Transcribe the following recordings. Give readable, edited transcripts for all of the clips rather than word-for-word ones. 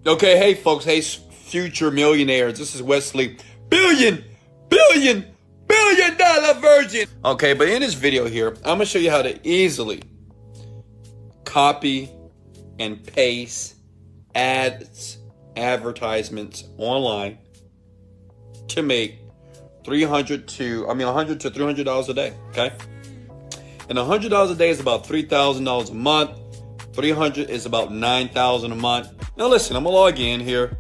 Okay, hey folks, hey future millionaires. This is Wesley, billion dollar virgin. Okay, but in this video here, I'm gonna show you how to easily copy and paste ads, advertisements online to make $100 to $300 a day. Okay, and $100 a day is about $3,000 a month. 300 is about 9,000 a month. Now listen, I'm gonna log in here.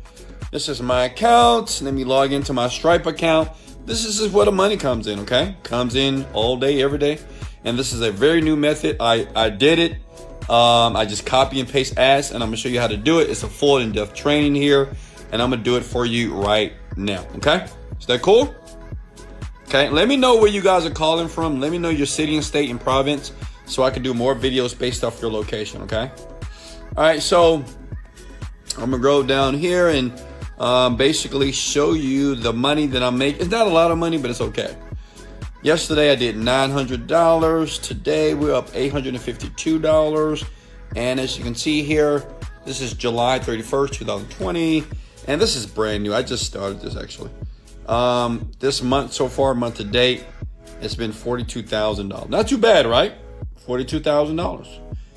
This is my account. Let me log into my Stripe account. This is where the money comes in, okay? Comes in all day, every day. And this is a very new method. I did it. I just copy and paste ads, and I'm gonna show you how to do it. It's a full in-depth training here, and I'm gonna do it for you right now, okay? Is that cool? Okay, let me know where you guys are calling from. Let me know your city and state and province, so I can do more videos based off your location, okay? All right, so I'm gonna go down here and basically show you the money that I'm making. It's not a lot of money, but it's okay. Yesterday I did $900. Today we're up $852. And as you can see here, this is July 31st, 2020. And this is brand new. I just started this actually. This month so far, month to date, it's been $42,000. Not too bad, right? $42,000.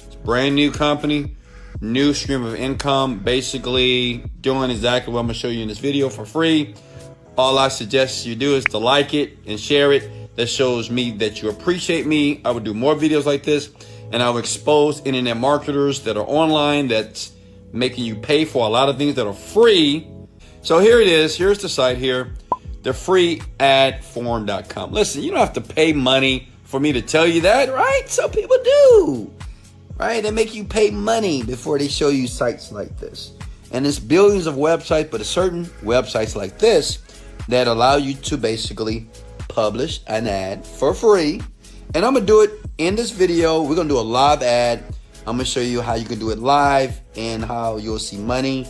It's a brand new company, new stream of income, basically doing exactly what I'm gonna show you in this video for free. All I suggest you do is to like it and share it. That shows me that you appreciate me. I will do more videos like this, and I will expose internet marketers that are online that's making you pay for a lot of things that are free. So here it is. Here's the site here, the freeadform.com. Listen, you don't have to pay money for me to tell you that, right? Some people do, right? They make you pay money before they show you sites like this. And there's billions of websites, but there's certain websites like this that allow you to basically publish an ad for free. And I'm gonna do it in this video. We're gonna do a live ad. I'm gonna show you how you can do it live and how you'll see money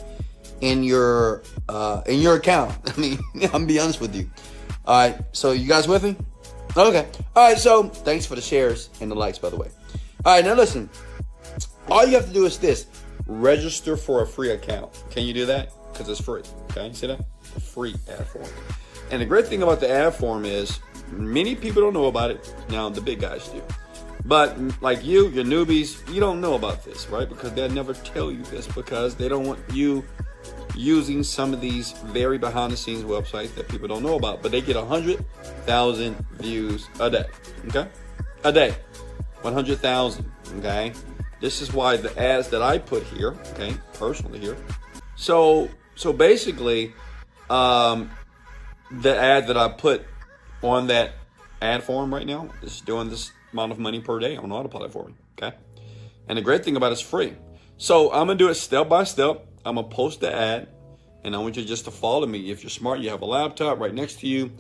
in your account. I mean, I'm gonna be honest with you. All right, so you guys with me? Okay. All right, so thanks for the shares and the likes, by the way. All right, now listen. All you have to do is this. Register for a free account. Can you do that? Because it's free. Okay, you see that? A free ad form. And the great thing about the ad form is many people don't know about it. Now, the big guys do. But like you're newbies, you don't know about this, right? Because they'll never tell you this because they don't want you using some of these very behind the scenes websites that people don't know about, but they get 100,000 views a day. Okay, a day, 100,000. Okay, this is why the ads that I put here, okay, personally here. So basically, the ad that I put on that ad form right now is doing this amount of money per day on autopilot for me. Okay, and the great thing about it's free. So I'm gonna do it step by step. I'm gonna post the ad, and I want you just to follow me. If you're smart, you have a laptop right next to you,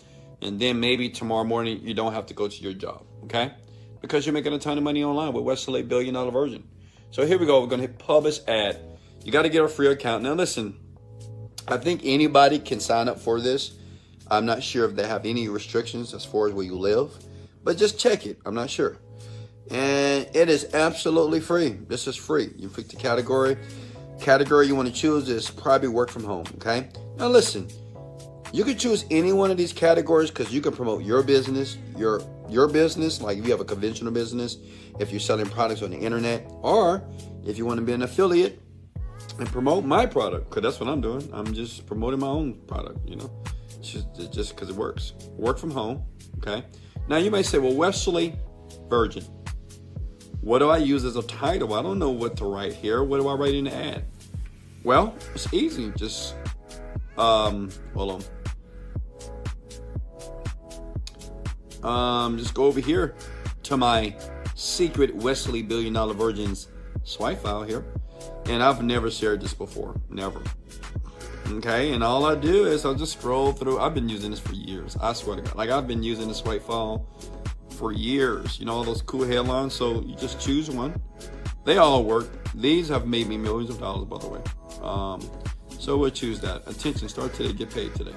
and then maybe tomorrow morning you don't have to go to your job, okay? Because you're making a ton of money online with Wesley, billion dollar virgin. So here we go. We're gonna hit publish ad. You got to get a free account. Now listen, I think anybody can sign up for this. I'm not sure if they have any restrictions as far as where you live, but just check it. I'm not sure. And it is absolutely free. This is free. You pick the category you want to choose is probably work from home. Okay, now listen, you can choose any one of these categories because you can promote your business, your business, like if you have a conventional business, if you're selling products on the internet, or if you want to be an affiliate and promote my product, because that's what I'm doing. I'm just promoting my own product, you know, just because it works. Work from home. Okay, now you may say, well, Wesley Virgin, what do I use as a title? I don't know what to write here. What do I write in the ad? Well, it's easy. Just, hold on. Just go over here to my secret Wesley Billion Dollar Virgins swipe file here. And I've never shared this before. Never. Okay, and all I do is I'll just scroll through. I've been using this for years. I swear to God. Like, I've been using this swipe file for years, you know, all those cool headlines. So you just choose one. They all work. These have made me millions of dollars, by the way. So we'll choose that. Attention, start today, get paid today.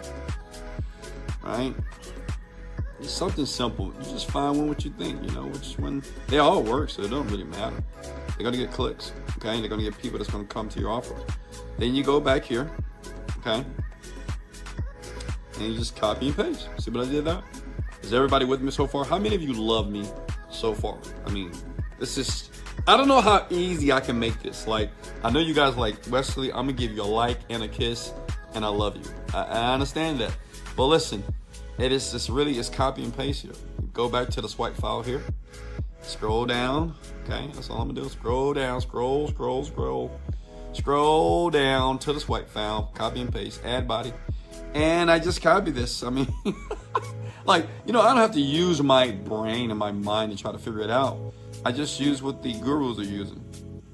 Right? It's something simple. You just find one what you think, you know, which one. They all work, so it don't really matter. They're gonna get clicks, okay? They're gonna get people that's gonna come to your offer. Then you go back here, okay? And you just copy and paste. See what I did there? Is everybody with me so far? How many of you love me so far? I mean, this is, I don't know how easy I can make this. Like, I know you guys like, Wesley, I'm gonna give you a like and a kiss, and I love you. I understand that. But listen, it is just really, it's copy and paste here. Go back to the swipe file here. Scroll down, okay? That's all I'm gonna do. Scroll down, scroll down to the swipe file, copy and paste, add body. And I just copy this. I mean, like, you know, I don't have to use my brain and my mind to try to figure it out. I just use what the gurus are using.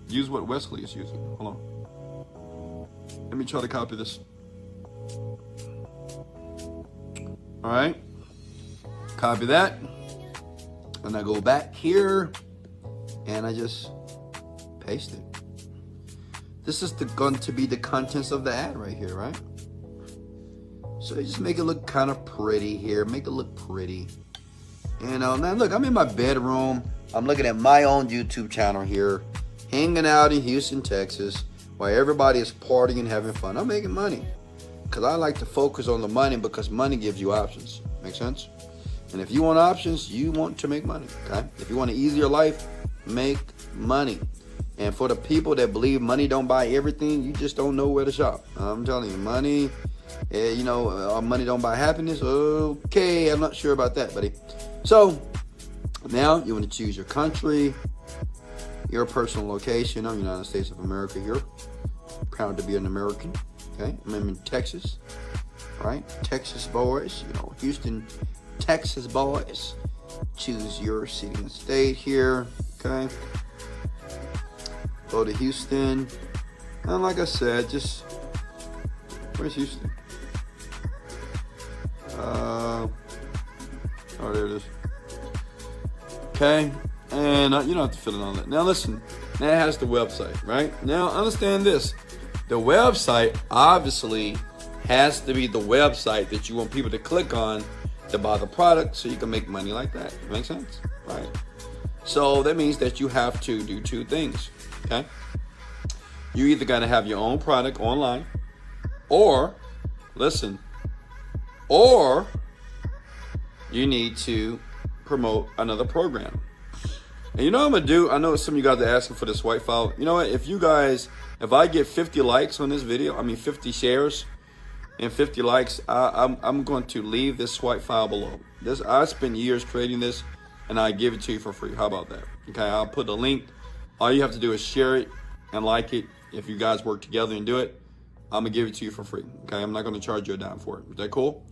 Use what Wesley is using. Hold on. Let me try to copy this. All right. Copy that. And I go back here and I just paste it. This is going to be the contents of the ad right here, right? So you just make it look kind of pretty here. Make it look pretty. You know, now look, I'm in my bedroom. I'm looking at my own YouTube channel here, hanging out in Houston, Texas, while everybody is partying and having fun. I'm making money because I like to focus on the money because money gives you options. Make sense? And if you want options, you want to make money, okay? If you want an easier life, make money. And for the people that believe money don't buy everything, you just don't know where to shop. I'm telling you, money, you know, money don't buy happiness. Okay, I'm not sure about that, buddy. So now you want to choose your country, your personal location. I'm United States of America here. Proud to be an American, okay? I'm in Texas, right? Texas boys, you know, Houston, Texas boys. Choose your city and state here, okay? Go to Houston. And like I said, just, where's Houston? Oh, there it is. Okay, and you don't have to fill in all that. Now listen, now it has the website, right? Now understand this. The website obviously has to be the website that you want people to click on to buy the product so you can make money like that. Make sense? Right. So that means that you have to do two things, okay? You either got to have your own product online or, listen, or you need to promote another program. And you know what I'm going to do? I know some of you guys are asking for this white file. You know what? If I get 50 likes on this video, 50 shares, and 50 likes, I'm going to leave this swipe file below. I spent years creating this, and I give it to you for free. How about that? Okay, I'll put the link. All you have to do is share it and like it. If you guys work together and do it, I'm gonna give it to you for free. Okay, I'm not gonna charge you a dime for it. Is that cool?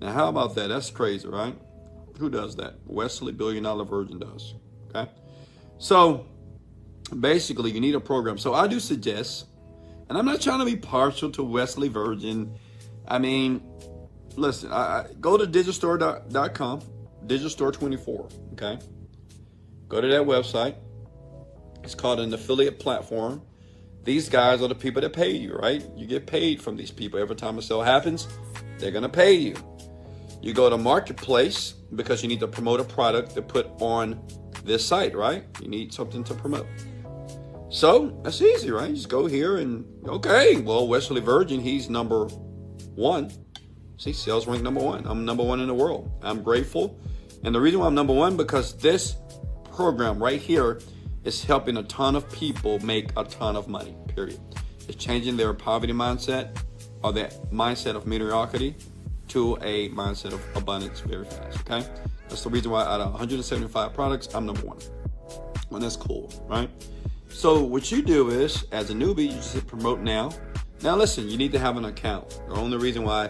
Now, how about that? That's crazy, right? Who does that? Wesley, $1 Billion Virgin does. Okay, so basically, you need a program. So I do suggest, and I'm not trying to be partial to Wesley Virgin. I mean, listen, I go to digitalstore.com, digitalstore24, okay? Go to that website. It's called an affiliate platform. These guys are the people that pay you, right? You get paid from these people. Every time a sale happens, they're going to pay you. You go to Marketplace because you need to promote a product to put on this site, right? You need something to promote. So that's easy, right? Just go here and, okay, well, Wesley Virgin, he's number 1. See, sales rank number 1. I'm number 1 in the world. I'm grateful. And the reason why I'm number 1, because this program right here is helping a ton of people make a ton of money, period. It's changing their poverty mindset or that mindset of mediocrity to a mindset of abundance very fast, okay? That's the reason why out of 175 products, I'm number 1. And that's cool, right? So what you do is, as a newbie, you just hit promote now. Now listen, you need to have an account. The only reason why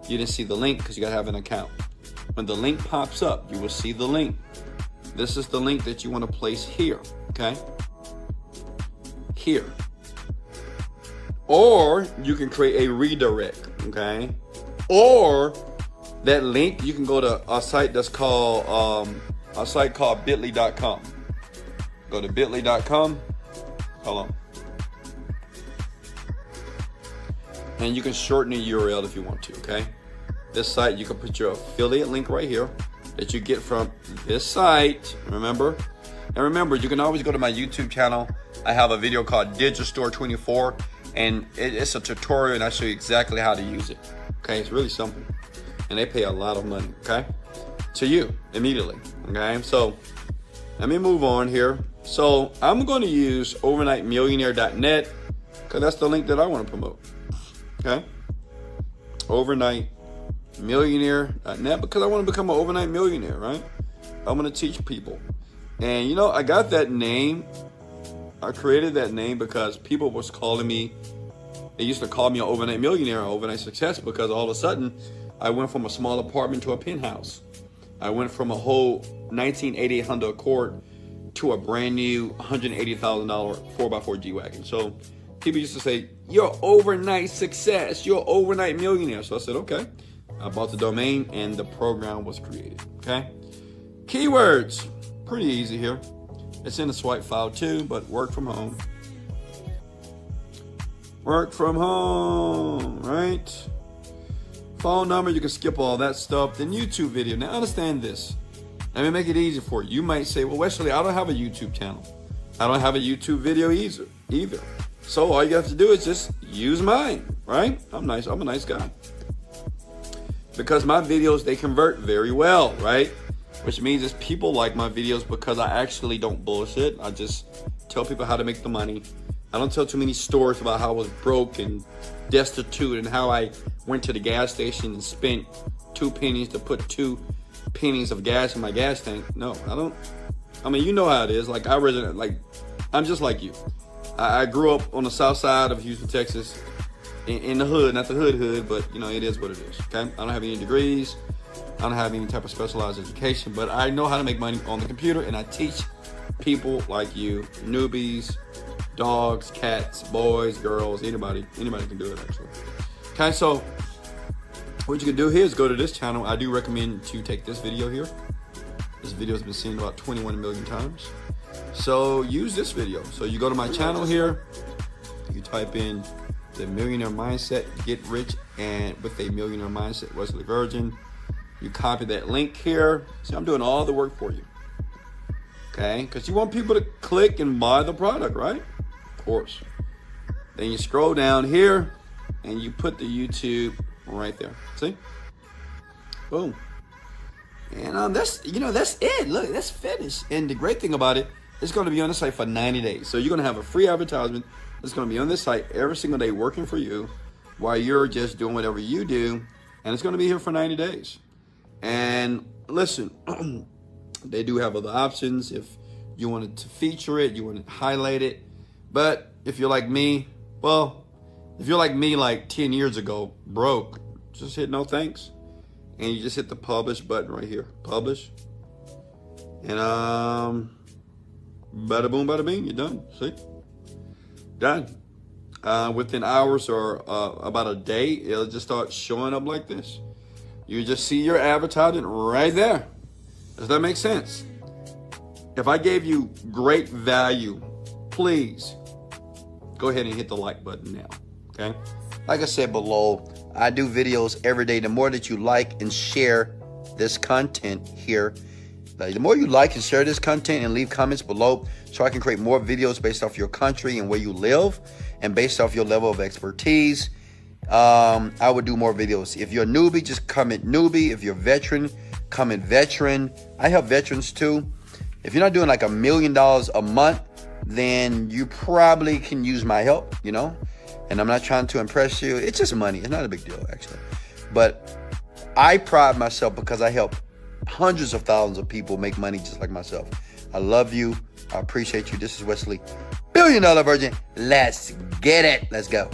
you didn't see the link, because you gotta have an account. When the link pops up, you will see the link. This is the link that you want to place here, okay? Here. Or you can create a redirect, okay? Or that link, you can go to a site that's called, bit.ly.com. Go to bit.ly.com. Hold on. And you can shorten the URL if you want to, okay? This site, you can put your affiliate link right here that you get from this site, remember? And remember, you can always go to my YouTube channel I have a video called Digistore 24, and it's a tutorial, and I show you exactly how to use it. Okay, it's really simple, and they pay a lot of money. Okay, to you immediately. Okay, so let me move on here. So I'm going to use overnightmillionaire.net because that's the link that I want to promote. Okay, overnightmillionaire.net because I want to become an overnight millionaire, right? I'm going to teach people. And you know, I got that name. I created that name because people was calling me. They used to call me an overnight millionaire or overnight success because all of a sudden I went from a small apartment to a penthouse. I went from a whole 1988 Honda Accord to a brand new $180,000 4x4 G-Wagon. So people used to say, you're overnight success, you're overnight millionaire. So I said, okay. I bought the domain and the program was created. Okay. Keywords, pretty easy here. It's in the swipe file too, but work from home. Work from home, right? Phone number, you can skip all that stuff. Then YouTube video. Now understand this. Let me make it easy for you. You might say, well, Wesley, I don't have a YouTube channel. I don't have a YouTube video either. So all you have to do is just use mine, right? I'm nice. I'm a nice guy. Because my videos, they convert very well, right? Which means is people like my videos because I actually don't bullshit. I just tell people how to make the money. I don't tell too many stories about how I was broke and destitute and how I went to the gas station and spent 2 pennies to put 2 pennies of gas in my gas tank. No, I don't. I mean, you know how it is. Like I'm just like you. I grew up on the south side of Houston, Texas, in the hood, not the hood, but you know, it is what it is. Okay, I don't have any degrees. I don't have any type of specialized education, but I know how to make money on the computer, and I teach people like you, newbies, dogs, cats, boys, girls, anybody can do it actually. Okay, so what you can do here is go to this channel. I do recommend to take this video here. This video has been seen about 21 million times. So use this video. So you go to my channel here, you type in the Millionaire Mindset, Get Rich and with a Millionaire Mindset, Wesley Virgin. You copy that link here. See, I'm doing all the work for you. Okay, because you want people to click and buy the product, right? Of course. Then you scroll down here and you put the YouTube right there. See? Boom. And that's it. Look, that's finished. And the great thing about it, it's going to be on the site for 90 days. So you're going to have a free advertisement that's going to be on this site every single day working for you while you're just doing whatever you do. And it's going to be here for 90 days. And listen, they do have other options if you wanted to feature it, you want to highlight it. But if you're like me, well, if you're like me like 10 years ago, broke, just hit no thanks. And you just hit the publish button right here. Publish. And bada boom, bada bing, you're done. See? Done. Within hours or about a day, it'll just start showing up like this. You just see your advertisement right there. Does that make sense? If I gave you great value, please go ahead and hit the like button now. Okay? Like I said below, I do videos every day. The more that you like and share this content here, the more you like and share this content and leave comments below so I can create more videos based off your country and where you live and based off your level of expertise, I would do more videos. If you're a newbie, just comment newbie. If you're a veteran, comment veteran. I help veterans too. If you're not doing like $1 million a month, then you probably can use my help, you know? And I'm not trying to impress you. It's just money. It's not a big deal, actually. But I pride myself because I help hundreds of thousands of people make money just like myself. I love you. I appreciate you. This is Wesley, $1 Billion Virgin. Let's get it. Let's go.